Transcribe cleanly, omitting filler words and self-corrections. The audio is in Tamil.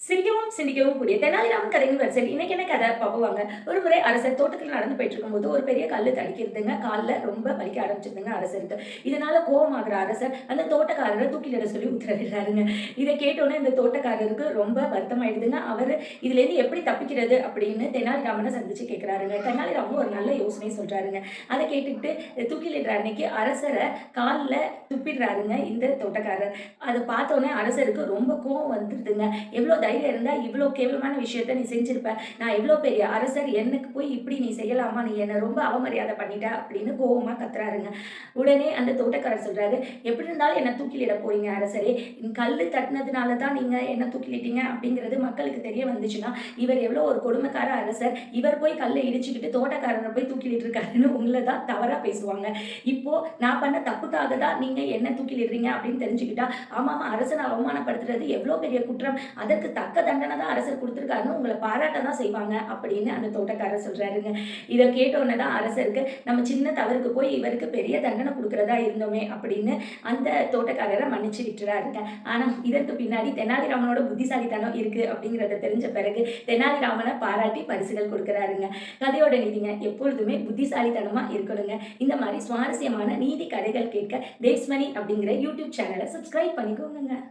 சிரிக்கவும் சிந்திக்கவும் கூடிய தெனாலிராமன் கதையின் வரிசையில் இன்னைக்கு என்ன கதை பார்ப்போவாங்க. ஒரு முறை அரசர் தோட்டத்தில் நடந்து போயிட்டு இருக்கும்போது ஒரு பெரிய கல்லு தடிக்கிறதுங்க. காலில் ரொம்ப வலிக்க ஆரம்பிச்சிருதுங்க அரசருக்கு. இதனால கோபமாகிற அரசர் அந்த தோட்டக்காரரை தூக்கிலிட சொல்லி உத்தரவிடுறாருங்க. இதை கேட்டோன்னே இந்த தோட்டக்காரருக்கு ரொம்ப வருத்தமாயிடுதுங்க. அவர் இதுலேருந்து எப்படி தப்பிக்கிறது அப்படின்னு தெனாலிராமனை சந்திச்சு கேட்குறாருங்க. தெனாலிராமன் ஒரு நல்ல யோசனை சொல்றாருங்க. அதை கேட்டுக்கிட்டு தூக்கிலிடுற அன்னைக்கு அரசரை காலில் துப்பிடுறாருங்க இந்த தோட்டக்காரர். அதை பார்த்தோன்னே அரசருக்கு ரொம்ப கோவம் வந்துடுதுங்க. எவ்வளோ தைரியம் இருந்தால் இவ்வளோ கேவலமான விஷயத்த நீ செஞ்சிருப்ப. நான் எவ்வளோ பெரிய அரசர், எனக்கு போய் இப்படி நீ செய்யலாமா, நீ என்னை ரொம்ப அவமரியாதை பண்ணிட்ட அப்படின்னு கோவமாக கத்துறாருங்க. உடனே அந்த தோட்டக்காரர் சொல்றாரு, எப்படி இருந்தாலும் என்னை தூக்கிலிட போறீங்க அரசரே, கல் தட்டினதுனால தான் நீங்க என்ன தூக்கிலிட்டீங்க அப்படிங்கிறது மக்களுக்கு தெரிய வந்துச்சுன்னா இவர் எவ்வளோ ஒரு கொடுமைக்கார அரசர், இவர் போய் கல்லை இடிச்சுக்கிட்டு தோட்டக்காரரை போய் தூக்கிலிட்டு இருக்காருன்னு உங்களை தான் தவறா பேசுவாங்க. இப்போ நான் பண்ண தப்புக்காக தான் நீங்க என்ன தூக்கிலிடுறீங்க அப்படின்னு தெரிஞ்சுக்கிட்டா, ஆமாமா அரசனை அவமானப்படுத்துறது எவ்வளோ பெரிய குற்றம், அதற்கு தக்க தண்டனை தான் அரசர் கொடுத்துருக்காருன்னு உங்களை பாராட்ட தான் செய்வாங்க அப்படின்னு அந்த தோட்டக்காரர் சொல்றாருங்க. இதை கேட்டோன்னே தான் அரசருக்கு நம்ம சின்ன தவறுக்கு போய் இவருக்கு பெரிய தண்டனை கொடுக்கறதா இருந்தோமே அப்படின்னு அந்த தோட்டக்காரரை மன்னிச்சு விட்டுறாருங்க. ஆனா இதற்கு பின்னாடி தெனாலிராமனோட புத்திசாலித்தனம் இருக்கு அப்படிங்கிறத தெரிஞ்ச பிறகு தெனாலிராமனை பாராட்டி பரிசுகள் கொடுக்குறாருங்க. கதையோட நீதிங்க, எப்பொழுதுமே புத்திசாலித்தனமா இருக்கணுங்க. இந்த மாதிரி சுவாரஸ்யமான நீதி கதைகள் கேட்க தேவ்ஸ்மணி அப்படிங்கிற யூடியூப் சேனலை சப்ஸ்கிரைப் பண்ணிக்கோங்க.